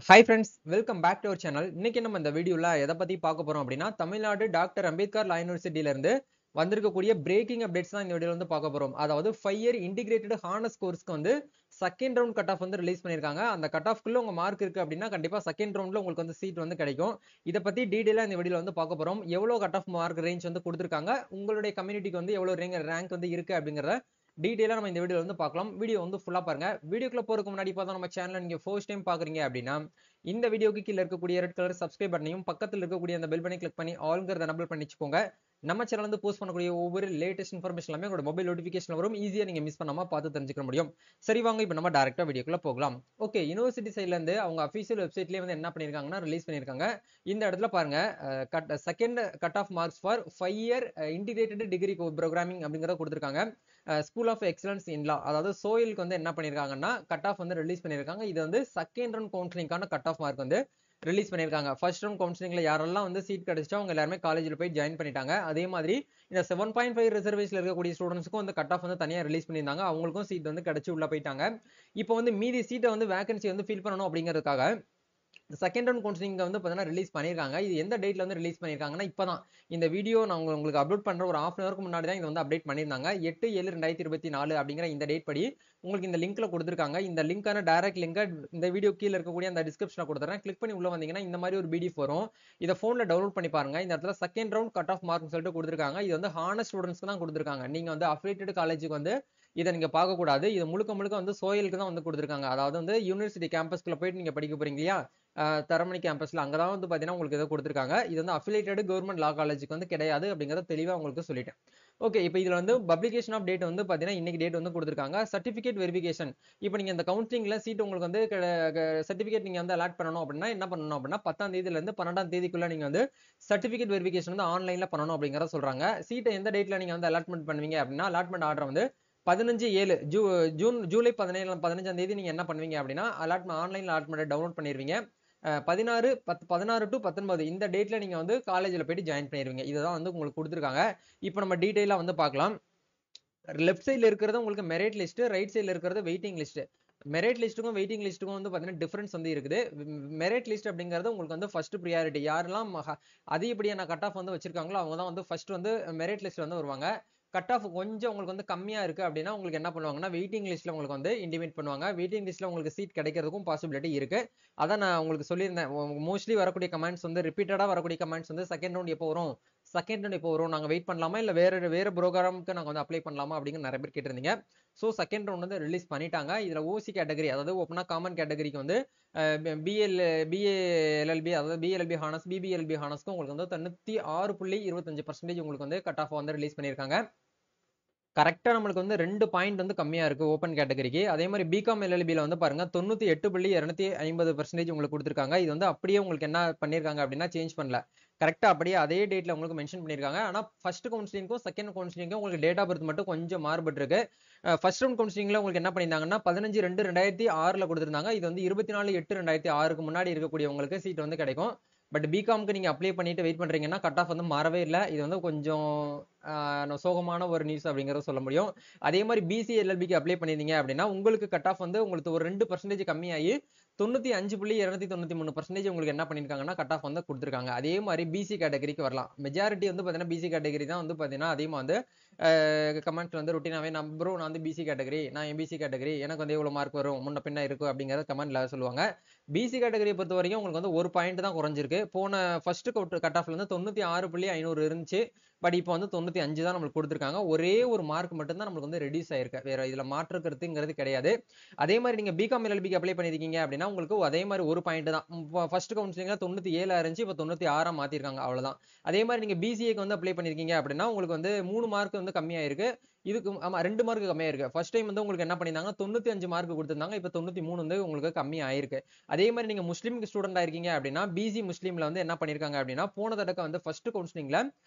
Hi friends, welcome back to our channel. இன்னைக்கு நம்ம இந்த வீடியோல எதை பத்தி பார்க்க போறோம் அப்படின்னா, தமிழ்நாடு டாக்டர் அம்பேத்கர் லா யூனிவர்சிட்டியில இருந்து வந்திருக்கக்கூடிய பிரேக்கிங் அப்டேட்ஸ் தான் இந்த வீடியோல வந்து பார்க்க போறோம். அதாவது 5 இயர் இன்டிகிரேட்டட் ஹானர்ஸ் கோர்ஸ்க்கு வந்து செகண்ட் ரவுண்ட் கட் ஆஃப் வந்து ரிலீஸ் பண்ணியிருக்காங்க. அந்த கட் ஆஃப்க்குள்ள உங்க மார்க் இருக்கு அப்படின்னா கண்டிப்பா செகண்ட் ரவுண்ட்ல உங்களுக்கு வந்து சீட் வந்து கிடைக்கும். இதை பத்தி டீடைலா இந்த வீடியோல வந்து பார்க்க போறோம். எவ்வளவு கட் ஆஃப் மார்க் ரேஞ்ச் வந்து கொடுத்திருக்காங்க, உங்களுடைய கம்யூனிட்டிக்கு வந்து எவ்வளவு ரேங்க் வந்து இருக்கு அப்படிங்கறத டீடைலா நம்ம இந்த வீடியோல வந்து பார்க்கலாம். வீடியோ வந்து ஃபுல்லா பாருங்க. வீடியோக்குள்ள போறதுக்கு முன்னாடி பார்த்தா நம்ம சேனலை நீங்க ஃபர்ஸ்ட் டைம் பாக்குறீங்க அப்படின்னா இந்த வீடியோக்கு கீழ இருக்கக்கூடிய ரெட் கலர் சப்ஸ்கிரைப் பட்டனையும் பக்கத்தில் இருக்கக்கூடிய அந்த பெல் பட்டனை கிளிக் பண்ணி ஆல்ங்கிறத எனபிள் பண்ணி வச்சுக்கோங்க. நம்ம சேனல் வந்து போஸ்ட் பண்ணக்கூடிய ஒவ்வொரு லேட்டஸ்ட் இன்ஃபர்மேஷன் எல்லாமே உங்களோட மொபைல் நோட்டிஃபிகேஷன் வரும். ஈஸியா நீங்க மிஸ் பண்ணாம பார்த்து தெரிஞ்சுக்க முடியும். சரி, வாங்க இப்போ நம்ம டைரக்டா வீடியோக்குள்ள போகலாம். ஓகே, யூனிவர்சிட்டி சைட்ல இருந்து அவங்க அபிஷியல் வெப்சைட்லயே வந்து என்ன பண்ணிருக்காங்கன்னா ரிலீஸ் பண்ணிருக்காங்க. இந்த இடத்துல பாருங்க, second cut off marks for 5 year integrated degree programming அப்படிங்கறத கொடுத்திருக்காங்க. School of excellence in law, அதாவது சோயிலுக்கு வந்து என்ன பண்ணிருக்காங்கன்னா கட் ஆஃப் வந்து ரிலீஸ் பண்ணிருக்காங்க. இது வந்து செகண்ட் ரவுண்ட் கவுன்சிலிங்கான கட் ஆஃப் மார்க் வந்து ரிலீஸ் பண்ணிருக்காங்க. ஃபர்ஸ்ட் ரவுண்ட் கவுன்சிலிங்ல யாரெல்லாம் வந்து சீட் கிடைச்சோ அவங்க எல்லாருமே காலேஜ்ல போய் ஜாயின் பண்ணிட்டாங்க. அதே மாதிரி இந்த 7.5 ரிசர்வேஷன்ல இருக்கக்கூடிய ஸ்டூடெண்ட்ஸ்க்கும் வந்து கட் ஆஃப் வந்து தனியா ரிலீஸ் பண்ணியிருந்தாங்க. அவங்களுக்கும் சீட் வந்து கிடைச்சு உள்ள போயிட்டாங்க. இப்போ வந்து மீதி சீட்டை வந்து வேகன்சி வந்து ஃபில் பண்ணணும் அப்படிங்கிறதுக்காக செகண்ட் ரவுண்ட் கவுன்சிலிங் வந்து பார்த்தீங்கன்னா ரிலீஸ் பண்ணியிருக்காங்க. இது எந்த டேட்ல வந்து ரிலீஸ் பண்ணியிருக்காங்கன்னா இப்பதான் இந்த வீடியோ நான் உங்களுக்கு அப்லோட் பண்ற ஒரு ஹாஃப் அன் அவருக்கு முன்னாடி தான் இதை வந்து அப்டேட் பண்ணியிருந்தாங்க. 8/7/2024 அப்படிங்கிற இந்த டேட் படி உங்களுக்கு இந்த லிங்க்ல கொடுத்துருக்காங்க. இந்த லிங்கான டைரக்ட் லிங்கை இந்த வீடியோ கீழே இருக்கக்கூடிய அந்த டிஸ்கிரிப்ஷன்ல கொடுத்துறேன். கிளிக் பண்ணி உள்ள வந்தீங்கன்னா இந்த மாதிரி ஒரு பிடிஎஃப் வரும். இதை போன்ல டவுன்லோட் பண்ணி பாருங்க. இந்த இடத்துல second round cut off mark சொல்லிட்டு கொடுத்துருக்காங்க. இது வந்து ஹானர் ஸ்டூடெண்ட்ஸ்க்கு தான் கொடுத்துருக்காங்க. நீங்க வந்து அஃபிலியேட்டட் காலேஜுக்கு வந்து இதை நீங்க பார்க்க கூடாது. இது முழுக்க முழுக்க வந்து சோயலுக்கு தான் வந்து கொடுத்துருக்காங்க. அதாவது வந்து யூனிவர்சிட்டி கேம்பஸ்க்குள்ள போயிட்டு நீங்க படிக்க போறீங்க இல்லையா, தரமணி கேம்பஸ்ல அங்கதான் வந்து பாத்தீங்கன்னா உங்களுக்கு இதை கொடுத்துருக்காங்க. இது வந்து அஃபிலியேட்டட் கவர்மெண்ட் லா காலேஜுக்கு வந்து கிடையாது அப்படிங்கறத தெளிவா உங்களுக்கு சொல்லிட்டேன். ஓகே, இப்போ இதுல வந்து பப்ளிகேஷன் ஆஃப் டேட் வந்து பாத்தீங்கன்னா இன்னைக்கு டேட் வந்து கொடுத்துருக்காங்க. சர்டிபிகேட் வெரிஃபிகேஷன், இப்போ நீங்க இந்த கவுன்சிலிங்ல சீட் உங்களுக்கு வந்து சர்டிபிகேட் நீங்க வந்து அலாட் பண்ணணும் அப்படின்னா என்ன பண்ணணும் அப்படின்னா 10ஆம் தேதியில இருந்து 12ஆம் தேதிக்குள்ள நீங்க வந்து சர்டிபிகேட் வெரிஃபிகேஷன் வந்து ஆன்லைன்ல பண்ணணும் அப்படிங்கறத சொல்றாங்க. சீட்டை எந்த டேட்ல நீங்க வந்து அலாட்மெண்ட் பண்ணுவீங்க அப்படின்னா அலாட்மெண்ட் ஆர்டர் வந்து 15/7 ஜூலை 15ஆம் தேதி நீங்க என்ன பண்ணுவீங்க அப்படின்னா ஆன்லைன் அலாட்மெண்ட் டவுன்லோட் பண்ணிருவீங்க. 16 டு 19 இந்த டேட்ல நீங்க வந்து காலேஜ்ல போயிட்டு ஜாயின் பண்ணிருவீங்க. இதுதான் வந்து உங்களுக்கு கொடுத்துருக்காங்க. இப்போ நம்ம டீடைலா வந்து பார்க்கலாம். லெஃப்ட் சைட்ல இருக்கிறது உங்களுக்கு மெரிட் லிஸ்ட், ரைட் சைட்ல இருக்கிறது வெயிட்டிங் லிஸ்ட். மெரிட் லிஸ்ட்டுக்கும் வெயிட்டிங் லிஸ்ட்டுக்கும் வந்து பாத்தீங்கன்னா டிஃபரன்ஸ் வந்து இருக்குது. மெரிட் லிஸ்ட் அப்படிங்கிறது உங்களுக்கு வந்து ஃபர்ஸ்ட் ப்ரியாரிட்டி. யாரெல்லாம் அதிகப்படியான கட் ஆஃப் வந்து வச்சிருக்காங்களோ அவங்க தான் வந்து ஃபர்ஸ்ட் வந்து மெரிட் லிஸ்ட் வந்து வருவாங்க. கட் ஆஃப் கொஞ்சம் உங்களுக்கு வந்து கம்மியா இருக்கு அப்படின்னா உங்களுக்கு என்ன பண்ணுவாங்கன்னா வெயிட்டிங் லிஸ்ட்ல உங்களுக்கு வந்து இன்டிமேட் பண்ணுவாங்க. வெயிட்டிங் லிஸ்ட்ல உங்களுக்கு சீட் கிடைக்கிறதுக்கும் பாசிபிலிட்டி இருக்கு. அதான் நான் உங்களுக்கு சொல்லியிருந்தேன். மோஸ்ட்லி வரக்கூடிய கமெண்ட்ஸ் வந்து ரிப்பீட்டடா வரக்கூடிய கமெண்ட்ஸ் வந்து செகண்ட் ரவுண்ட் எப்போ வரும், செகண்ட் ரவுண்ட் எப்போ வரும், நாங்க வெயிட் பண்ணலாமா இல்ல வேற ப்ரோக்ராமுக்கு நாங்க வந்து அப்ளை பண்ணலாமா அப்படிங்கிற நிறைய பேர் கேட்டிருந்தீங்க. ஸோ செகண்ட் ரவுண்ட் வந்து ரிலீஸ் பண்ணிட்டாங்க. இதுல ஓசி கேட்டகரி, அதாவது ஓப்பனா காமன் கேட்டகரிக்கு வந்து பிஏஎல்எல்பி, அதாவது பிஎல்எல்பி ஹானர்ஸ், பிபிஎல்பி ஹானர்ஸ்க்கு உங்களுக்கு வந்து 96.25% உங்களுக்கு வந்து கட் ஆஃப் வந்து ரிலீஸ் பண்ணியிருக்காங்க. கரெக்டா நம்மளுக்கு வந்து 2 பாயிண்ட் வந்து கம்மியா இருக்கு ஓப்பன் கேட்டகரிக்கு. அதே மாதிரி பிகாம் எல்எல்பில வந்து பாருங்க 98.250% உங்களுக்கு கொடுத்துருக்காங்க. இது வந்து அப்படியே உங்களுக்கு என்ன பண்ணிருக்காங்க அப்படின்னா சேஞ்ச் பண்ணல. கரெக்டா அப்படியே அதே டேட்ல உங்களுக்கு மென்ஷன் பண்ணிருக்காங்க. ஆனா ஃபர்ஸ்ட் கவுன்சிலிங்கும் செகண்ட் கவுன்சிலிங்கும் உங்களுக்கு டேட் ஆஃப் பர்த் மட்டும் கொஞ்சம் மாறுபட்டு இருக்கு. ஃபர்ஸ்ட் ரவுண்ட் கவுன்சிலிங்ல உங்களுக்கு என்ன பண்ணிருந்தாங்கன்னா 15/2/2006 கொடுத்திருந்தாங்க. இது வந்து 24/8/2006க்கு முன்னாடி இருக்கக்கூடிய உங்களுக்கு சீட் வந்து கிடைக்கும். பட் பிகாம்க்கு நீங்க அப்ளை பண்ணிட்டு வெயிட் பண்றீங்கன்னா கட் ஆஃப் வந்து மாறவே இல்லை. இது வந்து கொஞ்சம் சோகமான ஒரு நியூஸ் அப்படிங்கறத சொல்ல முடியும். அதே மாதிரி பிசி எல்எல்பிக்கு அப்ளை பண்ணிருந்தீங்க அப்படின்னா உங்களுக்கு கட் ஆஃப் வந்து உங்களுக்கு ஒரு 2% கம்மியாகி 95.293% உங்களுக்கு என்ன பண்ணிருக்காங்கன்னா கட் ஆஃப் வந்து கொடுத்துருக்காங்க. அதே மாதிரி பிசி கேட்டகரிக்கு வரலாம். மெஜாரிட்டி வந்து பாத்தீங்கன்னா பிசி கேட்டகரி தான் வந்து பாத்தீங்கன்னா அதிகமா வந்து கமெண்ட்ல வந்து ரொட்டீனாவே நான் வந்து பிசி கேட்டகரி, நான் எம்பிசி கேட்டகரி, எனக்கு வந்து எவ்வளவு மார்க் வரும் முன்ன பின்ன இருக்கும் அப்படிங்கறத கமெண்ட்ல சொல்லுவாங்க. பிசி கேட்டகரியை பொறுத்த வரைக்கும் உங்களுக்கு வந்து ஒரு பாயிண்ட் தான் குறைஞ்சிருக்கு. போன ஃபர்ஸ்ட் கட் ஆஃப்ல இருந்து 96.500 இருந்துச்சு. பட் இப்போ வந்து 95 தான் நம்மளுக்கு கொடுத்துருக்காங்க. ஒரே ஒரு மார்க் மட்டும் தான் நம்மளுக்கு வந்து ரெடியூஸ் ஆயிருக்கு. வேற இதுல மாற்று கருத்துங்கிறது கிடையாது. அதே மாதிரி நீங்க பிகாம் எல்எல்பிக்கு அப்ளை பண்ணிருக்கீங்க அப்படின்னா உங்களுக்கு அதே மாதிரி ஒரு பாயிண்ட் தான். ஃபர்ஸ்ட் கவுன்சிலிங்ல 97 இருந்துச்சு, இப்போ 96 மாத்திருக்காங்க, அவ்வளவுதான். அதே மாதிரி நீங்க பிசிஏக்கு வந்து அப்ளை பண்ணிருக்கீங்க அப்படின்னா உங்களுக்கு வந்து 3 மார்க் வந்து கம்மியாயிருக்கு. இதுக்கு ஆமா 2 மார்க் கம்மியாயிருக்கு. ஃபர்ஸ்ட் டைம் வந்து உங்களுக்கு என்ன பண்ணிருந்தாங்க 95 மார்க் கொடுத்திருந்தாங்க. இப்போ 93 வந்து உங்களுக்கு கம்மி ஆயிருக்கு. அதே மாதிரி நீங்க முஸ்லீம் ஸ்டூடெண்டா இருக்கீங்க அப்படின்னா பிசி முஸ்லீம்ல வந்து என்ன பண்ணிருக்காங்க அப்படின்னா போன தடவை வந்து ஃபர்ஸ்ட் கவுன்சிலிங்ல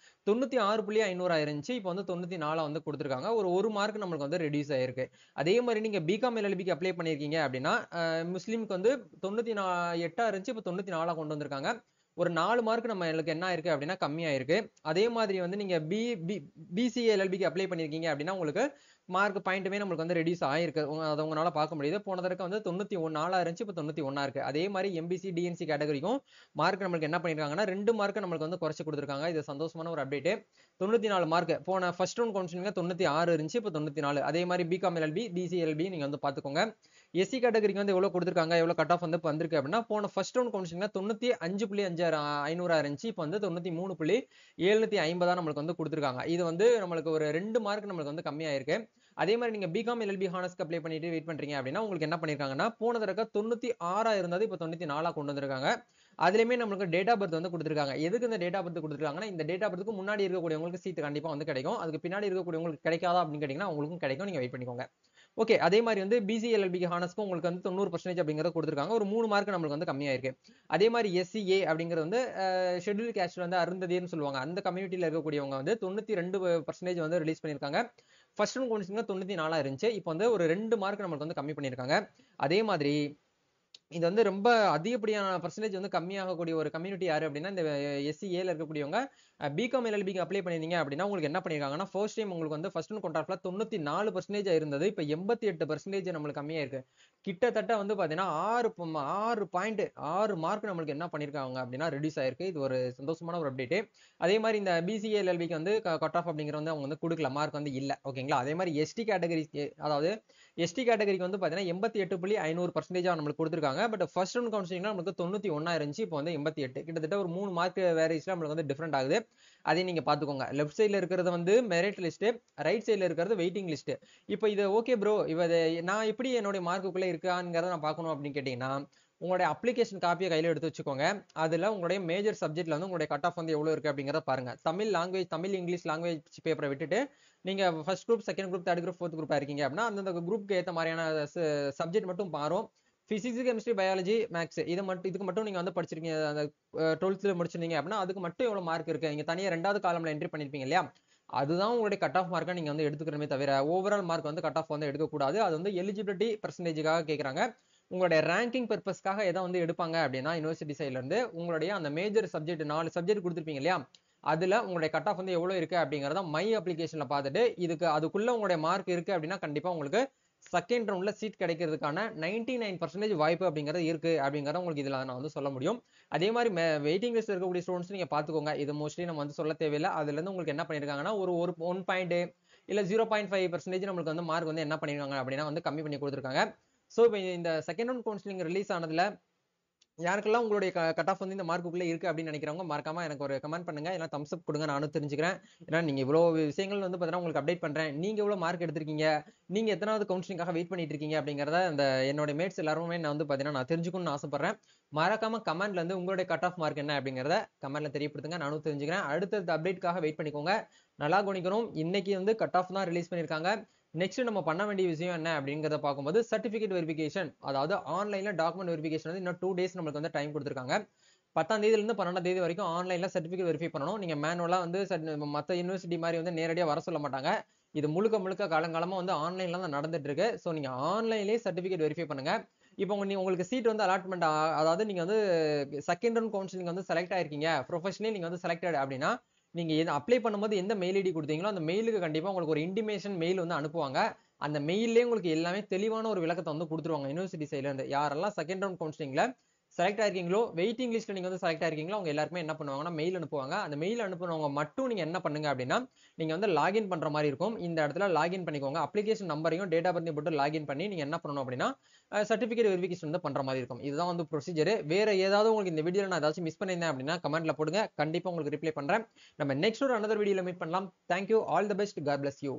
96.500 இருந்துச்சு. இப்போ வந்து 94 வந்து கொடுத்துருக்காங்க. ஒரு மார்க் நம்மளுக்கு வந்து ரெடியூஸ் ஆயிருக்கு. அதே மாதிரி நீங்க பிகாம் எல்எல்பிக்கு அப்ளை பண்ணிருக்கீங்க அப்படின்னா முஸ்லீமுக்கு வந்து 98 இருந்துச்சு, இப்போ 94 கொண்டு வந்திருக்காங்க. ஒரு 4 மார்க் நம்மளுக்கு என்ன இருக்கு அப்படின்னா கம்மியா இருக்கு. அதே மாதிரி வந்து நீங்க பிசிஏ எல்எல்பிக்கு அப்ளை பண்ணிருக்கீங்க அப்படின்னா உங்களுக்கு மார்க் பாயிண்ட்டுமே நம்மளுக்கு வந்து ரெடியூஸ் ஆயிருக்கு. அதை உங்களால பார்க்க முடியுது. போன தடவை வந்து 94 இருந்துச்சு, இப்போ 91 இருக்கு. அதே மாதிரி எம்பிசி டிஎன்சி கேட்டகரிக்கும் மார்க் நம்மளுக்கு என்ன பண்ணிருக்காங்கன்னா 2 மார்க் நம்மளுக்கு வந்து குறைச்சு கொடுத்துருக்காங்க. இது சந்தோஷமான ஒரு அப்டேட். 94 மார்க் போன ஃபர்ஸ்ட் ரவுண்ட் கவுன்சிலிங்ல 96 இருந்துச்சு, இப்போ 94. அதே மாதிரி பிகாம் எல்எல்பி டிசிஎல்பி நீங்க வந்து பாத்துக்கோங்க. எஸ்சி கேட்டகரிக்கு வந்து எவ்வளவு கொடுத்துருக்காங்க, எவ்வளவு கட் ஆஃப் வந்து வந்திருக்கு அப்படின்னா போன ஃபர்ஸ்ட் ரவுண்ட் கவுன்சிலிங்ல 95.5 இருந்துச்சு, இப்போ வந்து 93.750 நம்மளுக்கு வந்து கொடுத்துருக்காங்க. இது வந்து நம்மளுக்கு ஒரு 2 மார்க் நம்மளுக்கு வந்து கம்மியாயிருக்கு. அதே மாதிரி நீங்க பிகாம் எல்எல்பி ஹானர்ஸ்க்கு அப்ளை பண்ணிட்டு வெயிட் பண்றீங்க அப்படின்னா உங்களுக்கு என்ன பண்ணிருக்காங்கன்னா போன தடவை 96 இருந்தது, இப்போ 94 கொண்டு வந்திருக்காங்க. அதுலயுமே நம்மளுக்கு டேட் ஆஃப் பர்த் வந்து கொடுத்துருக்காங்க. எதுக்கு இந்த டேட் ஆஃப் பர்த் கொடுத்துருக்காங்கன்னா இந்த டேட் ஆஃப் பர்த்துக்கு முன்னாடி இருக்கக்கூடியவங்களுக்கு சீட் கண்டிப்பா வந்து கிடைக்கும். அதுக்கு பின்னாடி இருக்கக்கூடியவங்களுக்கு கிடைக்காதா அப்படின்னு கேட்டீங்கன்னா உங்களுக்கும் கிடைக்கும். நீங்க வெயிட் பண்ணிக்கோங்க. ஓகே, அதே மாதிரி வந்து பிசிஎல்எல்பி ஹானர்ஸ்க்கும் உங்களுக்கு வந்து 90% அப்படிங்கறத கொடுத்துருக்காங்க. ஒரு 3 மார்க் நம்மளுக்கு வந்து கம்மியாயிருக்கு. அதே மாதிரி எஸ்சிஏ அப்படிங்கிறது வந்து ஷெட்யூல் கேஸ்ட் வந்து அருந்ததியர்னு சொல்லுவாங்க. அந்த கம்யூனிட்டியில இருக்கக்கூடியவங்க வந்து 92% வந்து ரிலீஸ் பண்ணிருக்காங்க. ஃபர்ஸ்ட் ரவுண்ட் கவுன்சிலிங்ல 94 இருந்துச்சு, இப்போ வந்து ஒரு 2 மார்க் நம்மளுக்கு வந்து கம்மி பண்ணிருக்காங்க. அதே மாதிரி இது வந்து ரொம்ப அதிகப்படியான பர்சன்டேஜ் வந்து கம்மியாகக்கூடிய ஒரு கம்யூனிட்டி யாரு அப்படின்னா இந்த எஸ்சிஏல இருக்கக்கூடியவங்க. பிகாம் எல்எல்பிக்கு அப்ளை பண்ணிருந்தீங்க அப்படின்னா உங்களுக்கு என்ன பண்ணிருக்காங்கன்னா ஃபர்ஸ்ட் டைம் உங்களுக்கு வந்து ஃபர்ஸ்ட் கொண்டாட்ல 94% இருந்தது, இப்போ 88% நம்மளுக்கு கம்மியா இருக்கு. கிட்டத்தட்ட வந்து பாத்தீங்கன்னா 6 மார்க் நம்மளுக்கு என்ன பண்ணிருக்காங்க அப்படின்னா ரெடியூஸ் ஆயிருக்கு. இது ஒரு சந்தோஷமான ஒரு அப்டேட். அதே மாதிரி இந்த பிசிஏ எல்எல்பிக்கு வந்து கட் ஆஃப் அப்படிங்கிற வந்து அவங்க வந்து கொடுக்கல, மார்க் வந்து இல்ல. ஓகேங்களா. அதே மாதிரி எஸ்டி கேட்டகரி, அதாவது எஸ்டி கேட்டகரிக்கு வந்து பாத்தீங்கன்னா 88.5% நம்மளுக்கு கொடுத்துருக்காங்க. பட் ஃபர்ஸ்ட் ரவுண்ட் கவுன்சிலிங்ல நமக்கு 91 இருந்துச்சு, இப்போ வந்து 88. கிட்டத்தட்ட ஒரு 3 மார்க் வேரியேஷன்ல நம்மளுக்கு வந்து டிஃபரெண்ட் ஆகுது. அதை நீங்க பாத்துக்கோங்க. லெஃப்ட் சைடுல இருக்கிறது வந்து மெரிட் லிஸ்ட், ரைட் சைடுல இருக்கிறது வெயிட்டிங் லிஸ்ட். இப்போ இது ஓகே ப்ரோ, நான் எப்படி என்னோட மார்க்குள்ள இருக்காங்கிறத நான் பார்க்கணும் அப்படின்னு கேட்டீங்கன்னா உங்களுடைய அப்ளிகேஷன் காப்பியை கையில எடுத்து வச்சுக்கோங்க. அதுல உங்களுடைய மேஜர் சப்ஜெக்ட்ல வந்து உங்களுடைய கட் ஆஃப் வந்து எவ்வளவு இருக்கு அப்படிங்கறத பாருங்க. Tamil language, Tamil English language பேப்பரை விட்டுட்டு நீங்க first group, second group, third group, fourth குரூப்பா இருக்கீங்க அப்படின்னா அந்த குரூப்க்கு ஏத்த மாதிரியான சப்ஜெக்ட் மட்டும் மாறும். பிசிக்ஸ், கெமிஸ்ட்ரி, பயாலஜி, மேக்ஸ் இதுக்கு மட்டும் நீங்க வந்து படிச்சிருக்கீங்க. அந்த 12th முடிச்சிருந்தீங்க அப்படின்னா அதுக்கு மட்டும் எவ்வளவு மார்க் இருக்கு நீங்க தனியா 2வது காலம்ல என்ட்ரி பண்ணிருப்பீங்க இல்லையா, அதுதான் உங்களுடைய கட் ஆஃப் மார்க்கா நீங்க வந்து எடுத்துக்கிறமே தவிர ஓவரால் மார்க் வந்து கட் ஆஃப் வந்து எடுக்கக்கூடாது. அது வந்து எலிஜிபிலிட்டி பர்சன்டேஜுக்காக கேட்கறாங்க. உங்களுடைய ரேங்கிங் பர்பஸ்க்காக எதை வந்து எடுப்பாங்க அப்படின்னா யூனிவர்சிட்டி சைட்ல இருந்து உங்களுடைய அந்த மேஜர் சப்ஜெக்ட் 4 சப்ஜெக்ட் கொடுத்துருப்பீங்க இல்லையா, அதுல உங்களுடைய கட் ஆஃப் வந்து எவ்வளவு இருக்கு அப்படிங்கறத மை அப்ளிகேஷன்ல பார்த்துட்டு அதுக்குள்ள உங்களுடைய மார்க் இருக்கு அப்படின்னா கண்டிப்பா உங்களுக்கு செகண்ட் ரவுண்ட்ல சீட் கிடைக்கிறதுக்கான 99% வாய்ப்பு அப்படிங்கிறது இருக்கு அப்படிங்கறத உங்களுக்கு இதுல நான் வந்து சொல்ல முடியும். அதே மாதிரி வெயிட்டிங் லிஸ்ட் இருக்கக்கூடிய ஸ்டூடெண்ட்ஸ் நீங்க பாத்துக்கோங்க. இது மோஸ்ட்லி நம்ம வந்து சொல்ல தேவையில்லை. அதுல இருந்து உங்களுக்கு என்ன பண்ணிருக்காங்கன்னா ஒரு 1 பாயிண்ட் இல்ல 0.5% நம்மளுக்கு வந்து மார்க் வந்து என்ன பண்ணிருக்காங்க அப்படின்னா வந்து கம்மி பண்ணி கொடுத்துருக்காங்க. சோ இந்த செகண்ட் ரவுண்ட் கவுன்சிலிங் ரிலீஸ் ஆனதுல யாருக்கெல்லாம் உங்களுடைய கட் ஆஃப் வந்து இந்த மார்க்குள்ள இருக்கு அப்படின்னு நினைக்கிறவங்க மறக்காம எனக்கு ஒரு கமெண்ட் பண்ணுங்க, இல்ல தம்ஸ் அப் கொடுங்க, நானும் தெரிஞ்சுக்கிறேன். ஏன்னா நீங்க இவ்வளவு விஷயங்கள் வந்து பாத்தீங்கன்னா உங்களுக்கு அப்டேட் பண்றேன். நீங்க எவ்வளவு மார்க் எடுத்திருக்கீங்க, நீங்க எத்தனாவது கவுன்சிலிங்காக வெயிட் பண்ணிட்டு இருக்கீங்க அப்படிங்கறத அந்த என்னோட மேட்ஸ் எல்லாருமே நான் வந்து பாத்தீங்கன்னா நான் தெரிஞ்சுக்கணும்னு ஆசைப்படுறேன். மறக்காம கமெண்ட்ல இருந்து உங்களுடைய கட் ஆஃப் மார்க் என்ன அப்படிங்கறத கமெண்ட்ல தெரியப்படுத்துங்க, நானும் தெரிஞ்சுக்கிறேன். அடுத்த அப்டேட்காக வெயிட் பண்ணிக்கோங்க. நல்லா கவனிக்கணும். இன்னைக்கு வந்து கட் ஆஃப் தான் ரிலீஸ் பண்ணிருக்காங்க. நெக்ஸ்ட் நம்ம பண்ண வேண்டிய விஷயம் என்ன அப்படிங்கறத பார்க்கும்போது சர்டிபிகேட் வெரிஃபிகேஷன், அதாவது ஆன்லைன்ல டாக்குமெண்ட் வெரிஃபிகேஷன் வந்து இன்னும் 2 டேஸ் நம்மளுக்கு வந்து டைம் கொடுத்துருக்காங்க. 10ஆம் தேதியில இருந்து 12ஆம் தேதி வரைக்கும் ஆன்லைன்ல சர்டிபிகேட் வெரிஃபை பண்ணணும். நீங்க மேனுவலா வந்து மத்த யூனிவர்சிட்டி மாதிரி வந்து நேரடியா வர சொல்ல மாட்டாங்க. இது முழுக்க காலங்காலமா வந்து ஆன்லைன்ல தான் நடந்துட்டு இருக்கு. சோ நீங்க ஆன்லைன்லயே சர்டிபிகேட் வெரிஃபை பண்ணுங்க. இப்போ உங்களுக்கு சீட் வந்து அலாட்மெண்ட், அதாவது நீங்க வந்து செகண்ட் ரவுண்ட் கவுன்சிலிங் வந்து செலக்ட் ஆயிருக்கீங்க, ப்ரொஃபஷனலி நீங்க வந்து செலக்டட் அப்படின்னா நீங்க அப்ளை பண்ணும்போது எந்த மெயில் ஐடி கொடுத்தீங்களோ அந்த மெயிலுக்கு கண்டிப்பா உங்களுக்கு ஒரு இன்டிமேஷன் மெயில் வந்து அனுப்புவாங்க. அந்த மெயிலே உங்களுக்கு எல்லாமே தெளிவான ஒரு விளக்கத்தை வந்து கொடுத்துருவாங்க யூனிவர்சிட்டி சைட்ல இருந்து. யாரெல்லாம் செகண்ட் ரவுண்ட் கவுன்சிலிங்ல செலக்ட் ஆயிருக்கீங்களோ, வெயிட்டிங் லிஸ்ட்ல நீங்க வந்து செலக்ட் ஆயிருக்கீங்களோ அவங்க எல்லாருமே என்ன பண்ணுவாங்கன்னா மெயில் அனுப்புவாங்க. அந்த மெயில் அனுப்புனவங்க மட்டும் நீங்க என்ன பண்ணுங்க அப்படின்னா நீங்க வந்து லாகின் பண்ற மாதிரி இருக்கும். இந்த இடத்துல லாகின் பண்ணிக்கோங்க. அப்ளிகேஷன் நம்பரையும் டேட் ஆஃப் பர்த்தையும் போட்டு லாகின் பண்ணி நீங்க என்ன பண்ணணும் அப்படின்னா சர்டிபிகேட் வெரிஃபிகேஷன் வந்து பண்ற மாதிரி இருக்கும். இதுதான் வந்து ப்ரொசீஜர். வேற ஏதாவது உங்களுக்கு இந்த வீடியோல நான் ஏதாச்சும் மிஸ் பண்ணியிருந்தேன் அப்படின்னா கமெண்ட்ல போடுங்க, கண்டிப்பா உங்களுக்கு ரிப்ளை பண்றேன். நம்ம நெக்ஸ்ட் ஒரு another வீடியோல மீட் பண்ணலாம். Thank you, all the best, God bless you.